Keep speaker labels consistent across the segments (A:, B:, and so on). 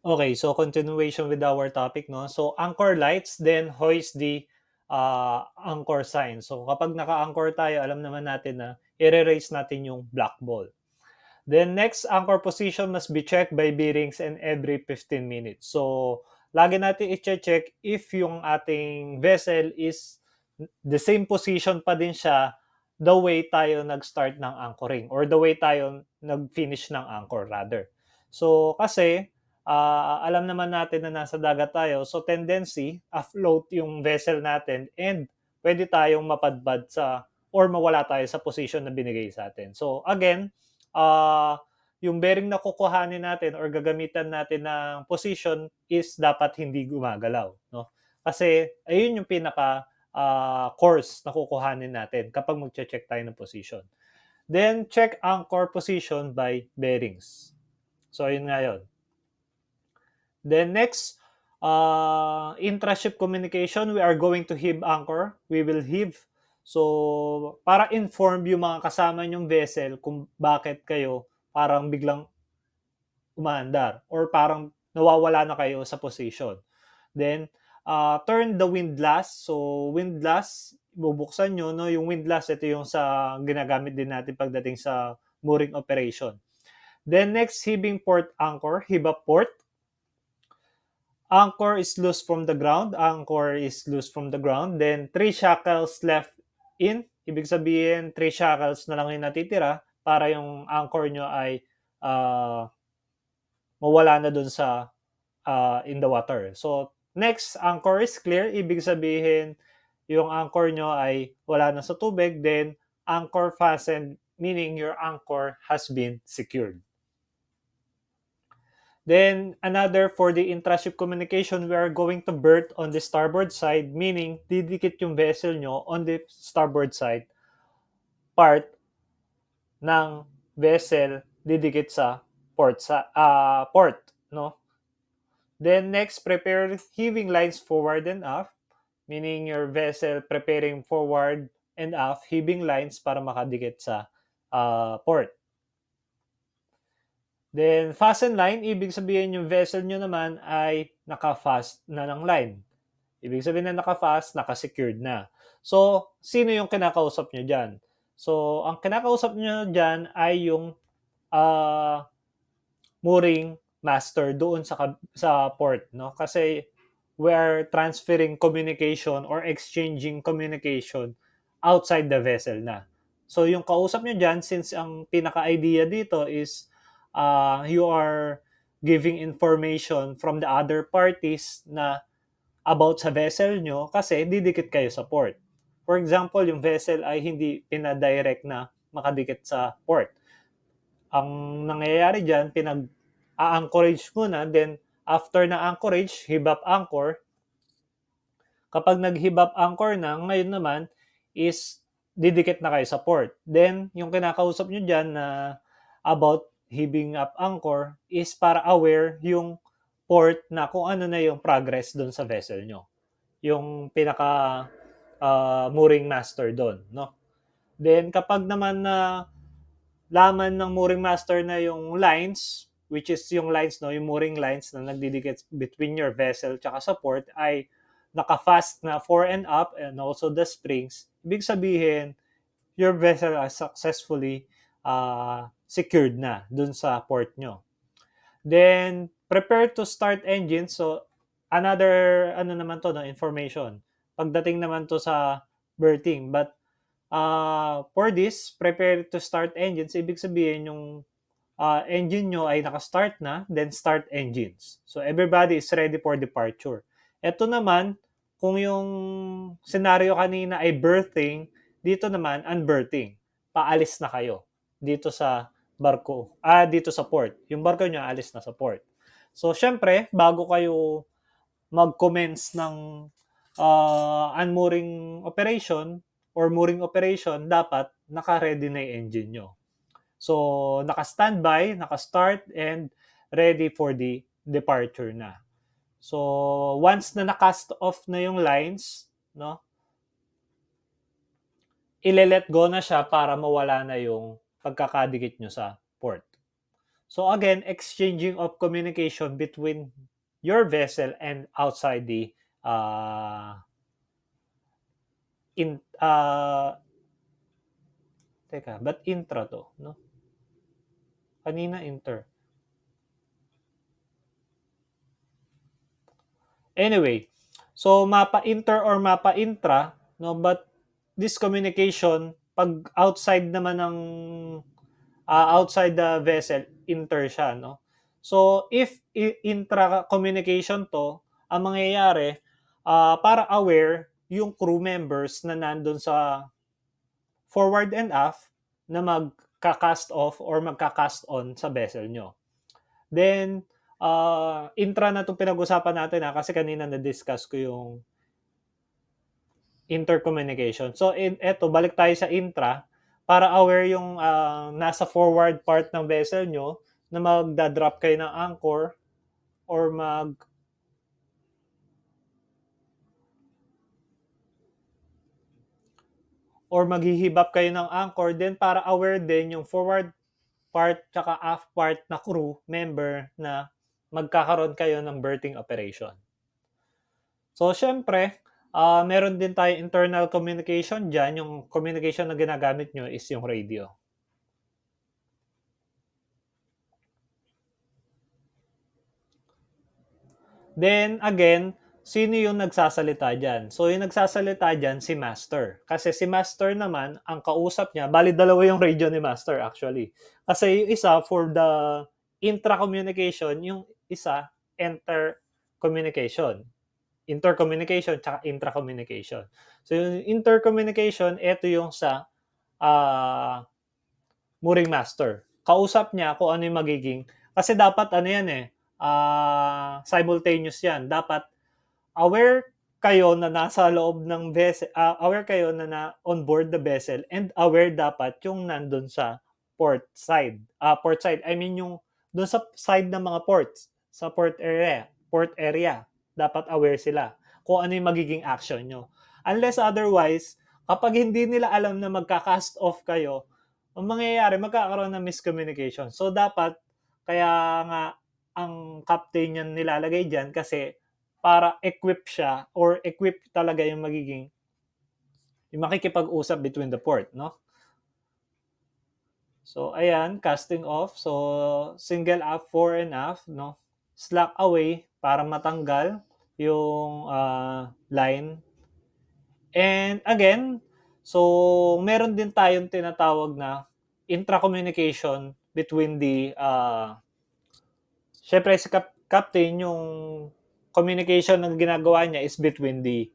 A: Okay, so continuation with our topic, no? So anchor lights, then hoist the anchor sign. So kapag naka-anchor tayo, alam naman natin na i-raise natin yung black ball. Then next, anchor position must be checked by bearings and every 15 minutes. So lagi natin i-check if yung ating vessel is the same position pa din siya the way tayo nag-start ng anchoring or the way tayo nag-finish ng anchor rather. So kasi alam naman natin na nasa dagat tayo, so tendency afloat yung vessel natin and pwede tayong mapadpad sa or mawala tayo sa position na binigay sa atin. So again, yung bearing na kukuhanin natin or gagamitan natin ng position is dapat hindi gumagalaw, no? Kasi ayun yung pinaka course na kukuhanin natin kapag magche-check tayo ng position. Then check anchor position by bearings. So ayun nga yun. Then next, intra-ship communication, we are going to heave anchor. We will heave. So, para inform yung mga kasama nyong vessel kung bakit kayo parang biglang umaandar or parang nawawala na kayo sa position. Then, turn the windlass. So, windlass, bubuksan nyo, no? Yung windlass, ito yung sa ginagamit din natin pagdating sa mooring operation. Then, next, heaving port anchor, heave up port. Anchor is loose from the ground. Anchor is loose from the ground. Then, 3 shackles left in. Ibig sabihin, 3 shackles na lang yung natitira para yung anchor nyo ay uh, mawala na dun sa in the water. So, next, anchor is clear. Ibig sabihin, yung anchor nyo ay wala na sa tubig. Then, anchor fastened, meaning your anchor has been secured. Then another for the intra-ship communication, we are going to berth on the starboard side, meaning didikit yung vessel nyo on the starboard side part ng vessel didikit sa port, no? Then next, prepare heaving lines forward and aft, meaning your vessel preparing forward and aft heaving lines para makadikit sa port. Then, fasten line, ibig sabihin yung vessel nyo naman ay naka-fast na ng line. Ibig sabihin na naka-fast, naka-secured na. So, sino yung kinakausap nyo dyan? So, ang kinakausap nyo dyan ay yung uh, mooring master doon sa port, no? Kasi we are transferring communication or exchanging communication outside the vessel na. So yung kausap nyo dyan, since ang pinaka-idea dito is you are giving information from the other parties na about sa vessel nyo kasi didikit kayo sa port. For example, yung vessel ay hindi pinadirect na makadikit sa port. Ang nangyayari dyan, pinag-a-anchorage muna, then after na anchorage, hib up anchor. Kapag nag-hib up anchor na, ngayon naman is didikit na kayo sa port. Then, yung kinakausap nyo dyan na about heaving up anchor is para aware yung port na kung ano na yung progress doon sa vessel nyo. Yung pinaka mooring master doon, no? Then, kapag naman na laman ng mooring master na yung lines, which is yung lines, no, yung mooring lines na nagdidikit between your vessel tsaka sa port ay naka-fast na fore and up and also the springs. Ibig sabihin, your vessel is successfully secured na dun sa port nyo. Then, prepare to start engine. So, another, ano naman to, no, information. Pagdating naman to sa berthing. But, for this, prepare to start engines. Ibig sabihin, yung engine nyo ay naka-start na, then start engines. So, everybody is ready for departure. Ito naman, kung yung scenario kanina ay berthing, dito naman, unberthing. Paalis na kayo dito sa barko, dito sa port. Yung barko nyo alis na sa port. So, syempre, bago kayo mag-commence ng unmooring operation or mooring operation, dapat naka-ready na yung engine nyo. So, naka-standby, naka-start, and ready for the departure na. So, once na na-cast off na yung lines, no, ile-let go na siya para mawala na yung pagkakadikit nyo sa port. So again, exchanging of communication between your vessel and outside the in teka, ba't intra to, no? Kanina inter. Anyway, so mapa-inter or mapa-intra, no? But this communication, pag outside naman ng outside the vessel, inter siya, no? So if intra communication to, ang mangyayari, para aware yung crew members na nandun sa forward and aft na magka-cast off or magka-cast on sa vessel nyo. Then, intra na 'tong pinag-usapan natin, kasi kanina na-discuss ko yung intercommunication. So, eto balik tayo sa intra para aware yung, nasa forward part ng vessel nyo na magda-drop kayo ng anchor or maghihibap kayo ng anchor, then para aware din yung forward part tsaka aft part na crew member na magkakaroon kayo ng berthing operation. So, syempre, meron din tayo internal communication dyan. Yung communication na ginagamit nyo is yung radio. Then, again, sino yung nagsasalita dyan? So, yung nagsasalita dyan, si Master. Kasi si Master naman, ang kausap niya, bali dalawa yung radio ni Master actually. Kasi yung isa for the intra-communication, yung isa, intercommunication tsaka intra-communication. So, yung intercommunication, ito yung sa mooring master. Kausap niya kung ano yung magiging, kasi dapat ano yan simultaneous yan. Dapat aware kayo na nasa loob ng vessel, aware kayo na on board the vessel, and aware dapat yung nandun sa port side. Port side, I mean yung doon sa side ng mga ports, sa port area. Dapat aware sila kung ano yung magiging action nyo. Unless otherwise, kapag hindi nila alam na magka-cast off kayo, ang mangyayari, magkakaroon ng miscommunication. So, dapat, kaya nga, ang captain yan nilalagay dyan kasi para equip siya or equip talaga yung magiging yung makikipag-usap between the port, no? So, ayan, casting off. So, single up, fore and aft, no? Slack away para matanggal yung line. And again, so meron din tayong tinatawag na intra-communication between the syempre si captain, yung communication na ginagawa niya is between the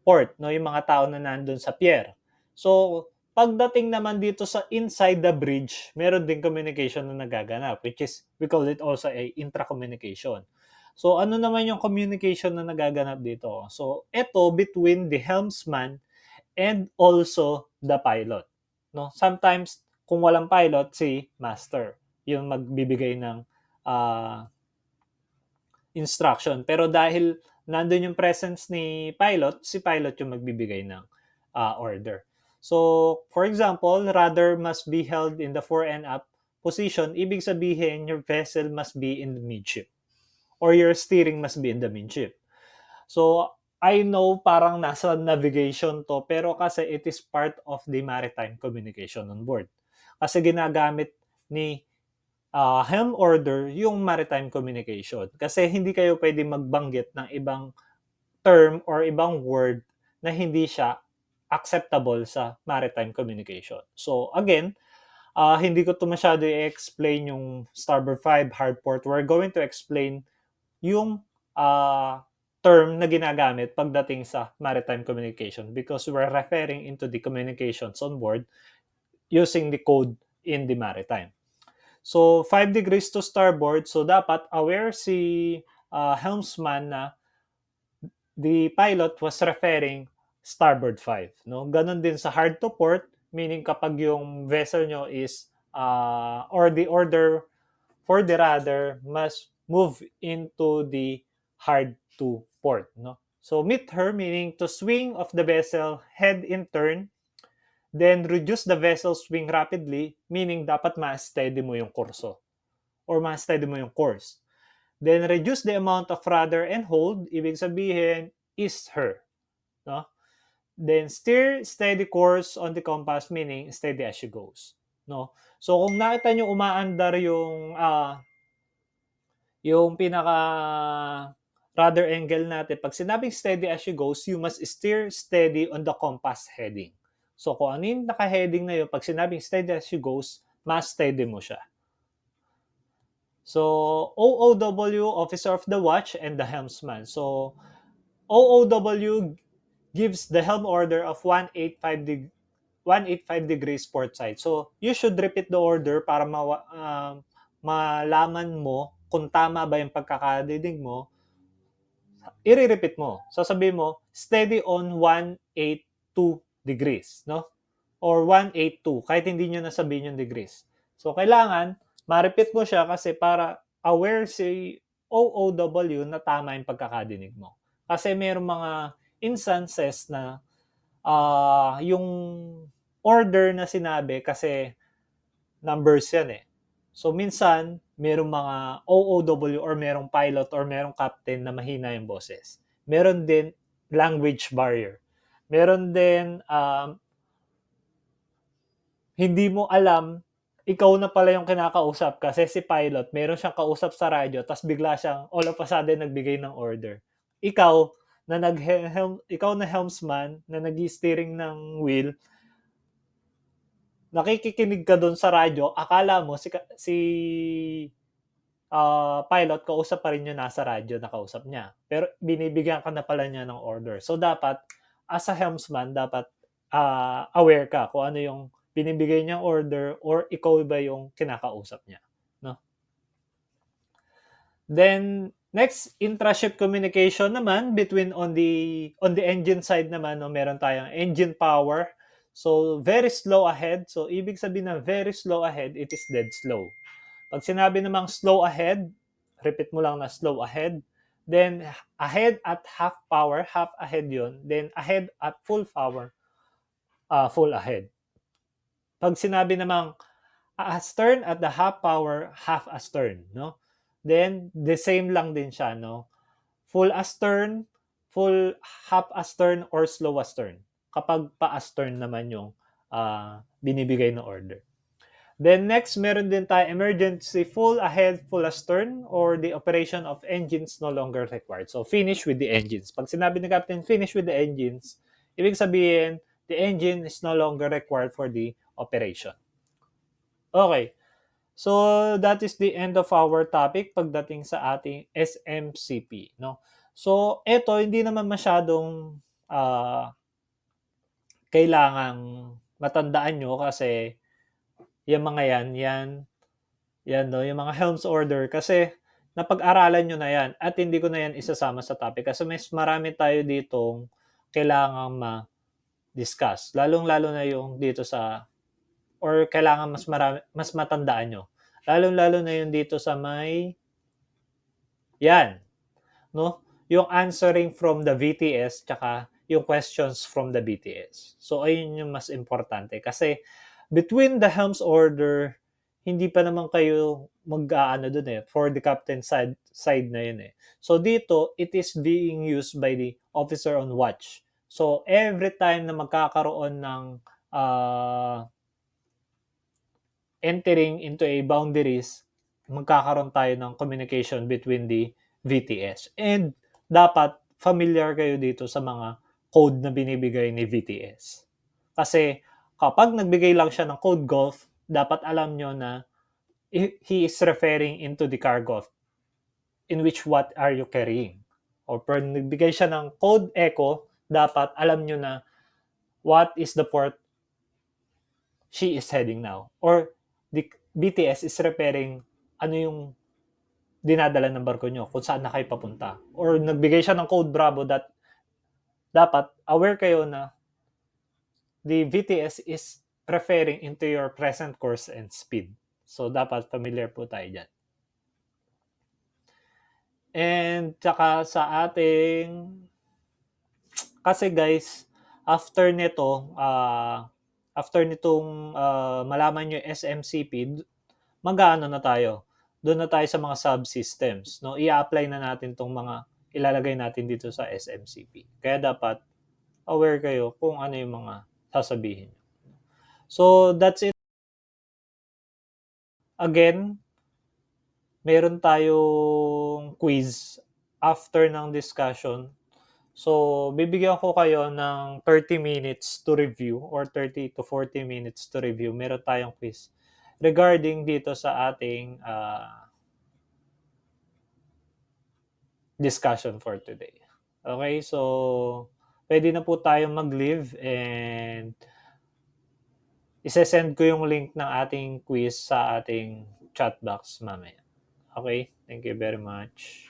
A: port, no, yung mga tao na nandun sa pier. So, pagdating naman dito sa inside the bridge, meron din communication na nagaganap, which is, we call it also a intra-communication. So, ano naman yung communication na nagaganap dito? So, ito between the helmsman and also the pilot. No? Sometimes, kung walang pilot, si master yung magbibigay ng instruction. Pero dahil nandun yung presence ni pilot, si pilot yung magbibigay ng order. So, for example, rudder must be held in the fore and aft position. Ibig sabihin, your vessel must be in the midship or your steering must be in the midship. So, I know parang nasa navigation to, pero kasi it is part of the maritime communication on board. Kasi ginagamit ni helm order yung maritime communication. Kasi hindi kayo pwede magbanggit ng ibang term or ibang word na hindi siya acceptable sa maritime communication. So, again, hindi ko to masyado i-explain yung starboard 5, hard port. We're going to explain yung term na ginagamit pagdating sa maritime communication because we're referring into the communications on board using the code in the maritime. So, 5 degrees to starboard. So, dapat aware si helmsman na the pilot was referring starboard 5. No? Ganon din sa hard to port, meaning kapag yung vessel nyo is or the order for the rudder must move into the hard to port. No? So, meet her, meaning to swing of the vessel head in turn, then reduce the vessel swing rapidly, meaning dapat ma-steady mo yung kurso. or ma-steady mo yung course. Then reduce the amount of rudder and hold, ibig sabihin, ease her. No? Then steer steady course on the compass, meaning steady as she goes. No? So kung nakita nyo umaandar yung pinaka rudder angle natin, pag sinabing steady as she goes, you must steer steady on the compass heading. So kung ano yung naka-heading na yun, pag sinabing steady as she goes, mas steady mo siya. So OOW, Officer of the Watch, and the helmsman. So OOW gives the helm order of 185 degrees port side. So you should repeat the order para malaman mo kung tama ba yung pagkakadinig mo. I-repeat mo. Sasabihin mo, steady on 182 degrees, no? Or 182, kahit hindi nyo nasabihin yung degrees. So, kailangan, ma-repeat mo siya kasi para aware si OOW na tama yung pagkakadinig mo. Kasi mayroong mga instances na yung order na sinabi kasi numbers yan eh. So, minsan, merong mga OOW or merong pilot or merong captain na mahina yung boses. Meron din language barrier. Meron din hindi mo alam ikaw na pala yung kinakausap kasi si pilot, meron siyang kausap sa radyo tapos bigla siyang all of a sudden nagbigay ng order. Ikaw na helmsman na nag-steering ng wheel, nakikinig ka doon sa radyo, akala mo si pilot kausap pa rin yung nasa radyo na kausap niya. Pero binibigyan ka na pala niya ng order. So dapat as a helmsman, dapat aware ka kung ano yung binibigay niyang order or ikaw ba yung kinakausap niya, no? Then next, intra-ship communication naman between on the engine side naman, no, meron tayong engine power. So very slow ahead. So ibig sabihin na very slow ahead, it is dead slow. Pag sinabi namang slow ahead, repeat mo lang na slow ahead. Then ahead at half power, half ahead yun. Then ahead at full power, full ahead. Pag sinabi namang astern at the half power, half astern, no? Then the same lang din siya, no? Full astern, full half astern, or slow astern. Kapag pa-astern naman yung binibigay na order. Then next, meron din tayo emergency full ahead, full astern, or the operation of engines no longer required. So finish with the engines. Pag sinabi ni Captain, finish with the engines, ibig sabihin, the engine is no longer required for the operation. Okay. So that is the end of our topic pagdating sa ating SMCP, no? So ito hindi naman masyadong kailangang matandaan nyo kasi yung mga yan no, yung mga helms order kasi napag-aralan nyo na yan at hindi ko na yan isasama sa topic kasi mas marami tayo ditong kailangang ma-discuss. Lalong-lalo na yung dito sa or kailangan mas matandaan nyo. Lalong-lalo na yung dito sa may yan, no? Yung answering from the VTS tsaka yung questions from the BTS. So ayun yung mas importante kasi between the helms order, hindi pa naman kayo mag-aano dun eh for the captain side na yun eh. So dito, it is being used by the officer on watch. So every time na magkakaroon ng entering into a boundaries, magkakaroon tayo ng communication between the VTS. And dapat familiar kayo dito sa mga code na binibigay ni VTS. Kasi kapag nagbigay lang siya ng code Golf, dapat alam nyo na he is referring into the cargo in which what are you carrying. Or pag nagbigay siya ng code Echo, dapat alam nyo na what is the port she is heading now. Or the BTS is referring ano yung dinadala ng barko nyo, kung saan na kayo papunta. Or nagbigay siya ng code Bravo that dapat aware kayo na the VTS is referring into your present course and speed. So, dapat familiar po tayo dyan. And, tsaka sa ating kasi guys, after nitong malaman nyo SMCP, mag-aano na tayo. doon na tayo sa mga subsystems, no? I-apply na natin 'tong mga ilalagay natin dito sa SMCP. Kaya dapat aware kayo kung ano yung mga sasabihin. So, that's it. Again, meron tayong quiz after ng discussion. So, bibigyan ko kayo ng 30 minutes to review or 30 to 40 minutes to review. Meron tayong quiz regarding dito sa ating discussion for today. Okay, so pwede na po tayong mag-leave and ise-send ko yung link ng ating quiz sa ating chat box mamaya. Okay, thank you very much.